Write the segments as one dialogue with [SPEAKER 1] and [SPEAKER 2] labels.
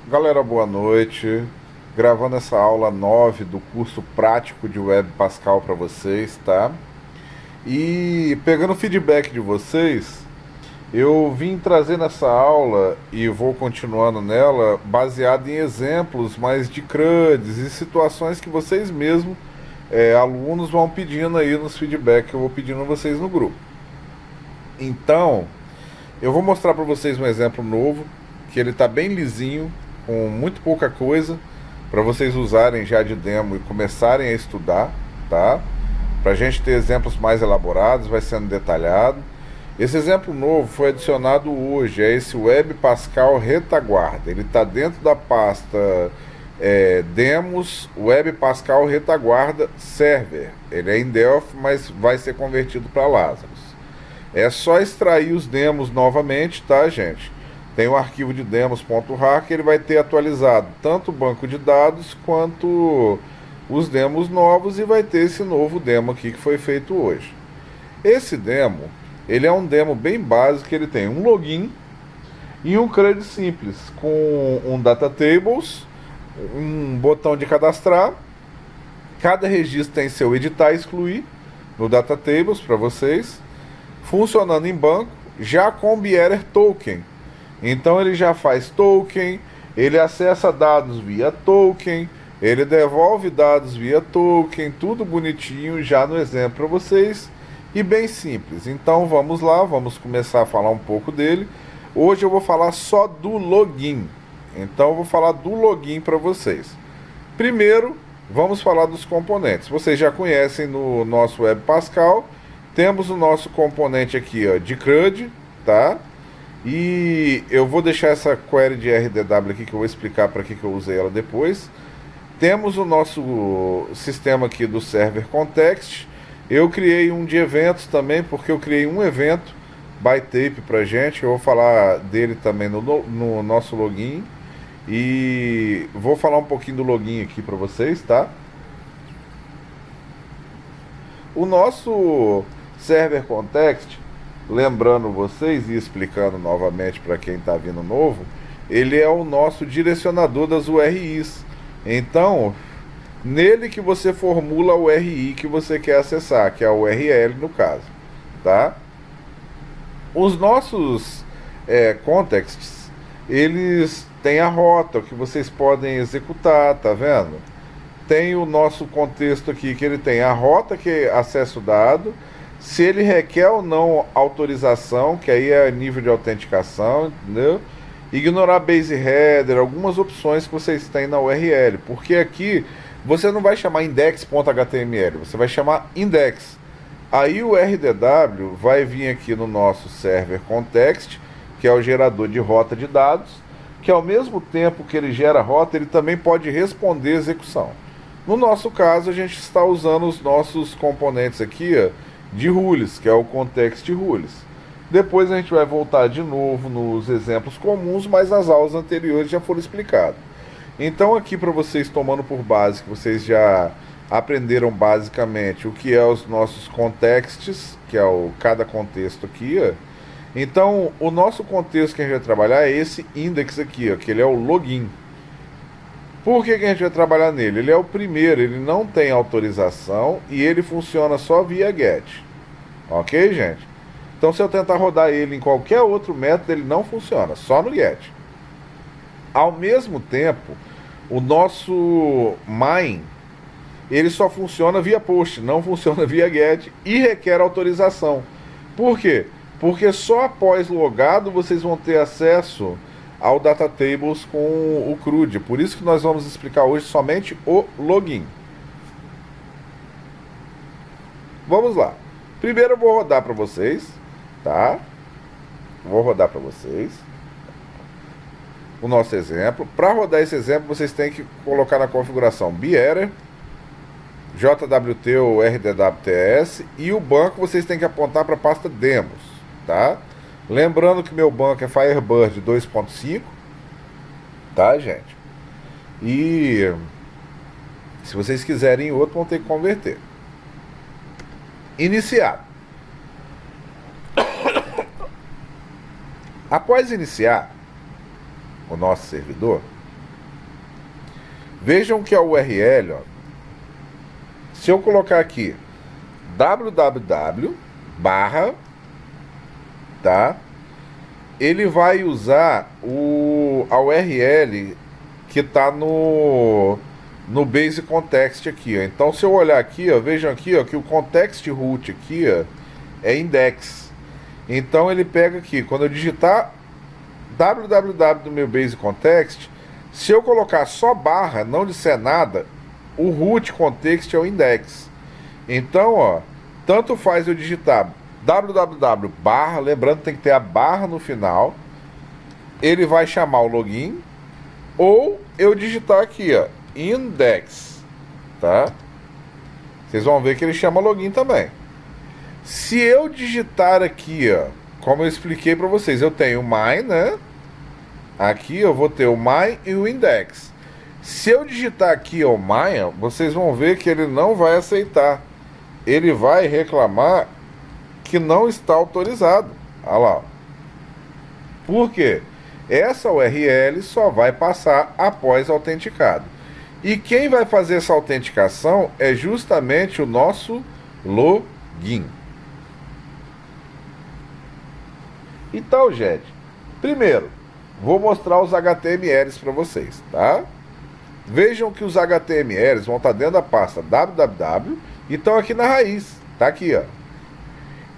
[SPEAKER 1] Galera, boa noite. Gravando essa aula 9 do curso prático de Web Pascal para vocês, tá? E pegando o feedback de vocês, eu vim trazer nessa aula e vou continuando nela, baseado em exemplos mais de CRUDs e situações que vocês mesmos, alunos, vão pedindo aí nos feedbacks que eu vou pedindo a vocês no grupo. Então, eu vou mostrar para vocês um exemplo novo, que ele está bem lisinho, com muito pouca coisa, para vocês usarem já de demo e começarem a estudar, tá? Para a gente ter exemplos mais elaborados, vai sendo detalhado. Esse exemplo novo foi adicionado hoje, é esse Web Pascal Retaguarda. Ele está dentro da pasta Demos Web Pascal Retaguarda Server. Ele é em Delphi, mas vai ser convertido para Lazarus. É só extrair os demos novamente, tá, gente? Tem um arquivo de demos.rar que ele vai ter atualizado tanto o banco de dados quanto os demos novos, e vai ter esse novo demo aqui que foi feito hoje. Esse demo, ele é um demo bem básico, ele tem um login e um CRUD simples, com um data tables, um botão de cadastrar. Cada registro tem seu editar e excluir no data tables para vocês, funcionando em banco, já com Bearer Token. Então ele já faz token, ele acessa dados via token, ele devolve dados via token, tudo bonitinho já no exemplo para vocês, e bem simples. Então vamos lá, vamos começar a falar um pouco dele. Hoje eu vou falar só do login, então eu vou falar do login para vocês. Primeiro, vamos falar dos componentes. Vocês já conhecem no nosso Web Pascal, temos o nosso componente aqui, ó, de CRUD, tá? E eu vou deixar essa query de RDW aqui, que eu vou explicar para que eu usei ela depois. Temos o nosso sistema aqui do Server Context. Eu criei um de eventos também, porque eu criei um evento by tape pra gente. Eu vou falar dele também no nosso login. E vou falar um pouquinho do login aqui para vocês, tá? O nosso Server Context, lembrando vocês e explicando novamente para quem está vindo novo, ele é o nosso direcionador das URIs. Então, nele que você formula a URI que você quer acessar, que é a URL no caso, tá? Os nossos contexts, eles têm a rota que vocês podem executar, tá vendo? Tem o nosso contexto aqui, que ele tem a rota que acessa o dado, se ele requer ou não autorização, que aí é nível de autenticação, entendeu? Ignorar base header, algumas opções que vocês têm na URL, porque aqui você não vai chamar index.html, você vai chamar index. Aí o RDW vai vir aqui no nosso server context, que é o gerador de rota de dados, que ao mesmo tempo que ele gera rota, ele também pode responder execução. No nosso caso, a gente está usando os nossos componentes aqui, ó, de rules, que é o context rules. Depois a gente vai voltar de novo nos exemplos comuns, mas nas aulas anteriores já foram explicados. Então aqui, para vocês, tomando por base, que vocês já aprenderam basicamente o que é os nossos contexts, que é cada contexto aqui, ó. Então o nosso contexto que a gente vai trabalhar é esse index aqui, ó, que ele é o login. Por que a gente vai trabalhar nele? Ele é o primeiro, ele não tem autorização e ele funciona só via GET. Ok, gente? Então, se eu tentar rodar ele em qualquer outro método, ele não funciona, só no GET. Ao mesmo tempo, o nosso main, ele só funciona via post, não funciona via GET e requer autorização. Por quê? Porque só após logado vocês vão ter acesso ao data tables com o CRUD. Por isso que nós vamos explicar hoje somente o login. Vamos lá. Primeiro eu vou rodar para vocês, tá? Vou rodar para vocês o nosso exemplo. Para rodar esse exemplo, vocês têm que colocar na configuração Bearer, JWT ou RDWTS, e o banco vocês têm que apontar para a pasta Demos, tá? Lembrando que meu banco é Firebird 2.5, tá, gente? E se vocês quiserem outro, vão ter que converter. Iniciar. Após iniciar o nosso servidor, Vejam que a URL, ó, se eu colocar aqui www barra, tá? Ele vai usar a URL que está no base context aqui, ó. Então se eu olhar aqui, ó, vejam aqui, ó, que o context root aqui, ó, é index. Então ele pega aqui, quando eu digitar www do meu base context, se eu colocar só barra, não disser nada, o root context é o index. Então, ó, tanto faz eu digitar www barra, lembrando tem que ter a barra no final, ele vai chamar o login, ou eu digitar aqui, ó, index, tá? Vocês vão ver que ele chama login também. Se eu digitar aqui, ó, como eu expliquei para vocês, eu tenho o my, né? Aqui eu vou ter o my e o index. Se eu digitar aqui o my, ó, vocês vão ver que ele não vai aceitar. Ele vai reclamar que não está autorizado. Olha lá. Por quê? Essa URL só vai passar após autenticado. E quem vai fazer essa autenticação é justamente o nosso login. Então, gente, primeiro, vou mostrar os HTMLs para vocês, tá? Vejam que os HTMLs vão estar dentro da pasta www e estão aqui na raiz. Tá aqui, ó.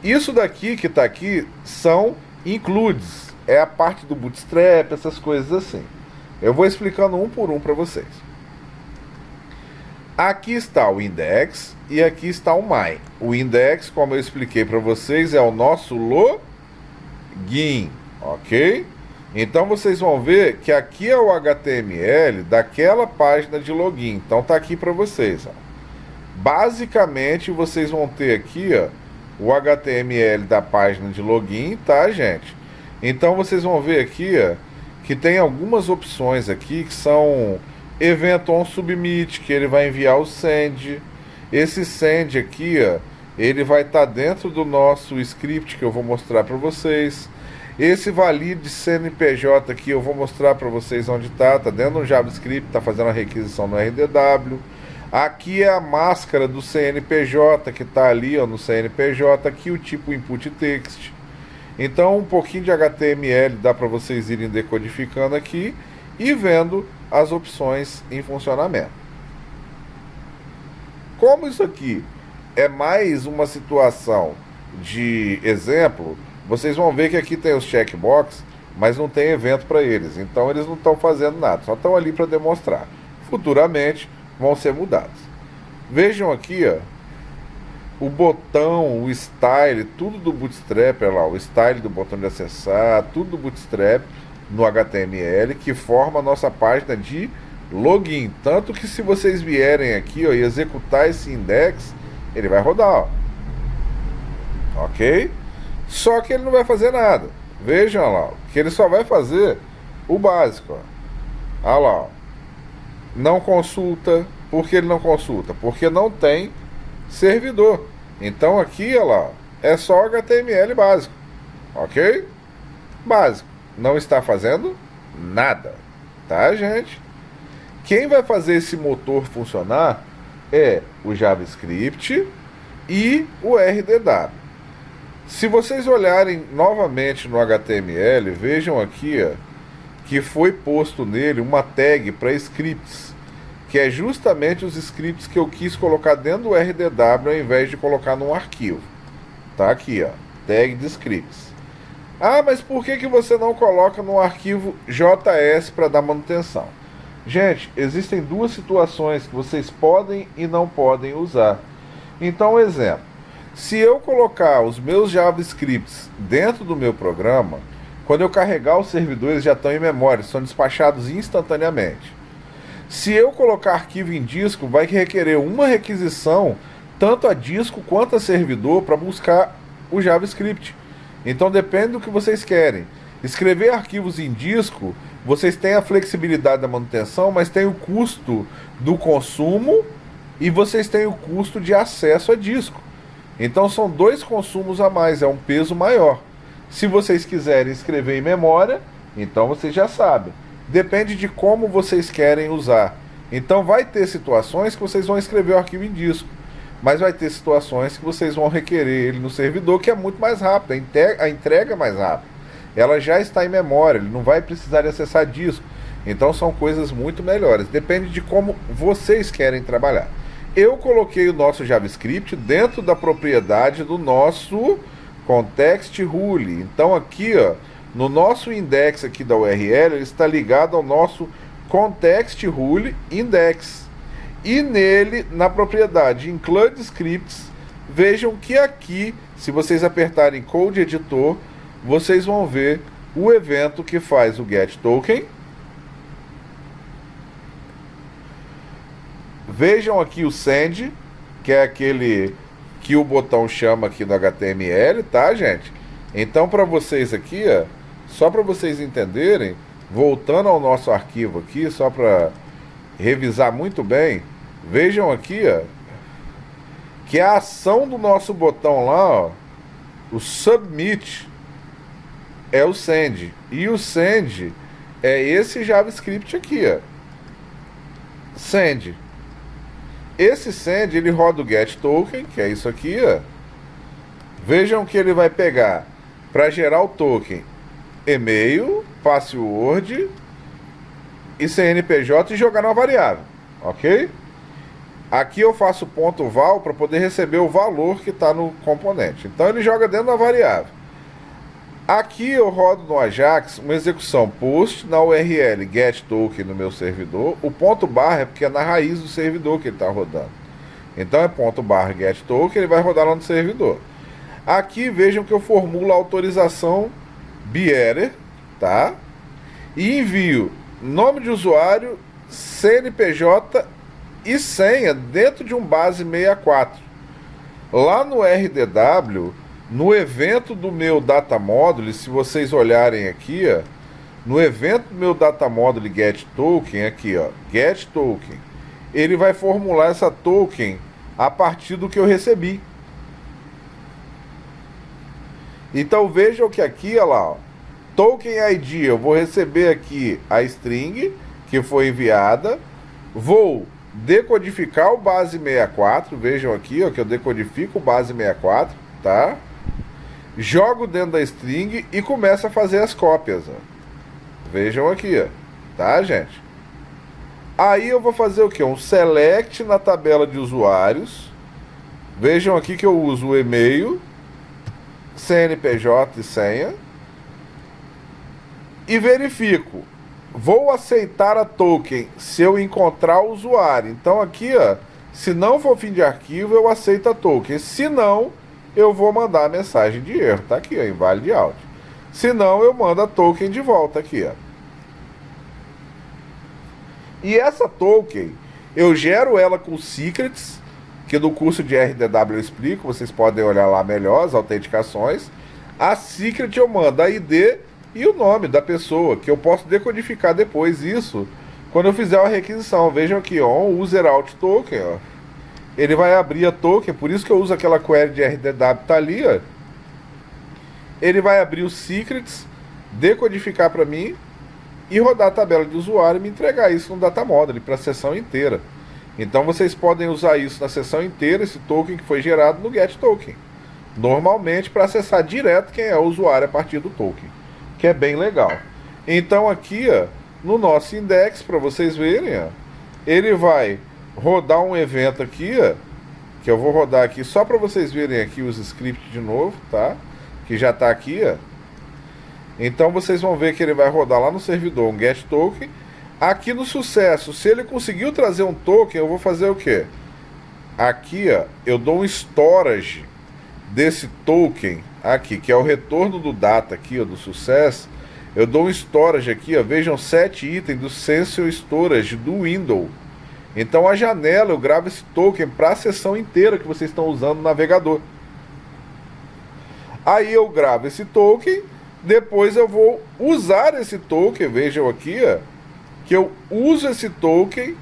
[SPEAKER 1] Isso daqui que está aqui são includes. É a parte do Bootstrap, essas coisas assim. Eu vou explicando um por um para vocês. Aqui está o index e aqui está o my. O index, como eu expliquei para vocês, é o nosso login, ok? Então vocês vão ver que aqui é o HTML daquela página de login. Então tá aqui para vocês, ó. Basicamente vocês vão ter aqui, ó, o HTML da página de login, tá, gente? Então vocês vão ver aqui, ó, que tem algumas opções aqui que são event on submit, que ele vai enviar o send. Esse send aqui, ó, ele vai estar dentro do nosso script que eu vou mostrar para vocês. Esse valide CNPJ aqui eu vou mostrar para vocês onde está. Tá dentro do JavaScript, tá fazendo a requisição no RDW. Aqui é a máscara do CNPJ que está ali, ó, no CNPJ. Aqui o tipo input text. Então um pouquinho de HTML dá para vocês irem decodificando aqui e vendo as opções em funcionamento. Como isso aqui é mais uma situação de exemplo, vocês vão ver que aqui tem os checkbox, mas não tem evento para eles. Então eles não estão fazendo nada, só estão ali para demonstrar. Futuramente vão ser mudados. Vejam aqui, ó, o botão, o style, tudo do Bootstrap, olha lá, o style do botão de acessar, tudo do Bootstrap no HTML, que forma a nossa página de login. Tanto que se vocês vierem aqui, ó, e executar esse index, ele vai rodar, ó. Ok? Só que ele não vai fazer nada. Vejam lá, que ele só vai fazer o básico, ó. Olha lá, ó. Não consulta. Por que ele não consulta? Porque não tem servidor. Então aqui, olha lá, é só HTML básico. Ok? Básico. Não está fazendo nada. Tá, gente? Quem vai fazer esse motor funcionar é o JavaScript e o RDW. Se vocês olharem novamente no HTML, vejam aqui, ó, que foi posto nele uma tag para scripts, que é justamente os scripts que eu quis colocar dentro do RDW ao invés de colocar num arquivo. Tá aqui, ó, tag de scripts. Ah, mas por que você não coloca no arquivo JS para dar manutenção? Gente, existem duas situações que vocês podem e não podem usar. Então, exemplo, se eu colocar os meus JavaScripts dentro do meu programa, quando eu carregar os servidores já estão em memória, são despachados instantaneamente. Se eu colocar arquivo em disco, vai requerer uma requisição, tanto a disco quanto a servidor, para buscar o JavaScript. Então depende do que vocês querem. Escrever arquivos em disco, vocês têm a flexibilidade da manutenção, mas tem o custo do consumo e vocês têm o custo de acesso a disco. Então são dois consumos a mais, é um peso maior. Se vocês quiserem escrever em memória, então vocês já sabem. Depende de como vocês querem usar. Então vai ter situações que vocês vão escrever o arquivo em disco, mas vai ter situações que vocês vão requerer ele no servidor, que é muito mais rápido, a entrega é mais rápida. Ela já está em memória, ele não vai precisar de acessar disco. Então são coisas muito melhores. Depende de como vocês querem trabalhar. Eu coloquei o nosso JavaScript dentro da propriedade do nosso context rule. Então aqui, ó, no nosso index aqui da URL, ele está ligado ao nosso context rule index. E nele, na propriedade include scripts, vejam que aqui, se vocês apertarem Code Editor, vocês vão ver o evento que faz o getToken. Vejam aqui o send, que é aquele que o botão chama aqui no HTML, tá, gente? Então, para vocês aqui, ó, só para vocês entenderem, voltando ao nosso arquivo aqui, só para revisar muito bem, vejam aqui, ó, que a ação do nosso botão lá, ó, o submit, é o send. E o send é esse JavaScript aqui, ó. Send. Esse send, ele roda o getToken, que é isso aqui, ó. Vejam que ele vai pegar, para gerar o token, e-mail, password e CNPJ e jogar numa variável, ok? Aqui eu faço ponto val para poder receber o valor que está no componente. Então ele joga dentro da variável. Aqui eu rodo no Ajax uma execução post na URL getToken no meu servidor. O ponto barra é porque é na raiz do servidor que ele está rodando. Então é ponto barra getToken, ele vai rodar lá no servidor. Aqui vejam que eu formulo a autorização bearer, tá? E envio nome de usuário, CNPJ e senha dentro de um base 64. Lá no RDW, no evento do meu data module, se vocês olharem aqui, ó, no evento do meu data module getToken, aqui, ó, getToken, ele vai formular essa token a partir do que eu recebi. Então vejam que aqui, ó lá, ó, token ID, eu vou receber aqui a string que foi enviada, vou decodificar o base 64, vejam aqui, ó, que eu decodifico o base 64, tá? Jogo dentro da string e começo a fazer as cópias, ó. Vejam aqui, ó, tá, gente? Aí eu vou fazer o que? Um select na tabela de usuários. Vejam aqui que eu uso o e-mail, CNPJ e senha. E verifico. Vou aceitar a token se eu encontrar o usuário. Então aqui, ó, se não for fim de arquivo, eu aceito a token. Se não, eu vou mandar a mensagem de erro. Tá aqui, ó, invalid out. Se não, eu mando a token de volta aqui, ó. E essa token, eu gero ela com secrets, que no curso de RDW eu explico, vocês podem olhar lá melhor as autenticações. A secret eu mando a ID e o nome da pessoa, que eu posso decodificar depois isso, quando eu fizer a requisição. Vejam aqui, on user out token, ó. Ele vai abrir a token, por isso que eu uso aquela query de RDW, tá ali, ó. Ele vai abrir os secrets, decodificar para mim e rodar a tabela de usuário e me entregar isso no data module para a sessão inteira. Então vocês podem usar isso na sessão inteira, esse token que foi gerado no getToken, normalmente para acessar direto quem é o usuário a partir do token, que é bem legal. Então aqui, ó, no nosso index, para vocês verem, ó, ele vai rodar um evento aqui, ó, que eu vou rodar aqui só para vocês verem aqui os scripts de novo, tá? Que já está aqui, ó. Então vocês vão ver que ele vai rodar lá no servidor um getToken. Aqui no sucesso, se ele conseguiu trazer um token, eu vou fazer o quê? Aqui, ó, eu dou um storage desse token aqui, que é o retorno do data aqui, ó, do sucesso. Eu dou um storage aqui, ó, vejam 7 itens do Sensor Storage do Windows. Então a janela eu gravo esse token para a sessão inteira que vocês estão usando no navegador. Aí eu gravo esse token, depois eu vou usar esse token, vejam aqui, ó, que eu uso esse token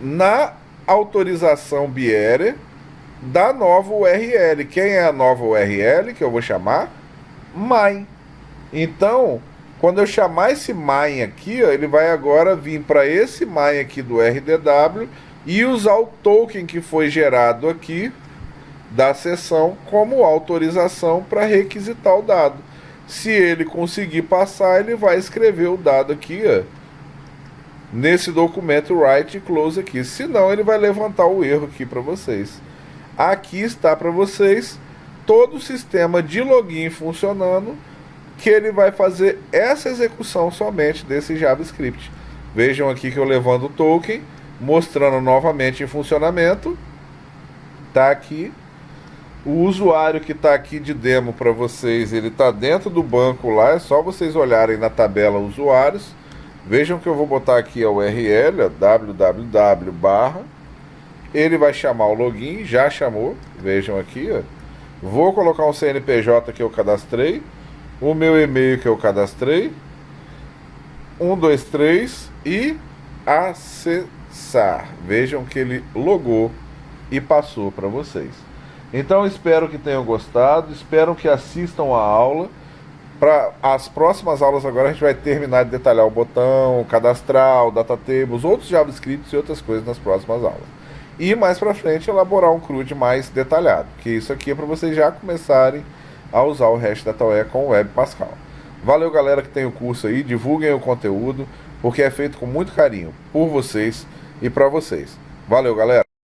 [SPEAKER 1] na autorização bearer da nova URL. Quem é a nova URL que eu vou chamar? Mine. Então, Quando eu chamar esse main aqui, ó, ele vai agora vir para esse main aqui do RDW e usar o token que foi gerado aqui da sessão como autorização para requisitar o dado. Se ele conseguir passar, ele vai escrever o dado aqui, ó, nesse documento write e close aqui. Senão, ele vai levantar o erro aqui para vocês. Aqui está para vocês todo o sistema de login funcionando, que ele vai fazer essa execução somente desse JavaScript. Vejam aqui que eu levando o token, mostrando novamente em funcionamento. Tá aqui. O usuário que está aqui de demo para vocês, ele está dentro do banco lá, é só vocês olharem na tabela usuários. Vejam que eu vou botar aqui a URL, www. Ele vai chamar o login, já chamou, vejam aqui, ó. Vou colocar um CNPJ que eu cadastrei, o meu e-mail que eu cadastrei, 123 e acessar. Vejam que ele logou e passou para vocês. Então espero que tenham gostado, espero que assistam a aula. Para as próximas aulas agora a gente vai terminar de detalhar o botão, cadastrar, o data tables, outros JavaScripts e outras coisas nas próximas aulas. E mais para frente elaborar um CRUD mais detalhado, que isso aqui é para vocês já começarem a usar o REST Data UE com o Web Pascal. Valeu, galera que tem o curso aí, divulguem o conteúdo, porque é feito com muito carinho por vocês e para vocês. Valeu, galera!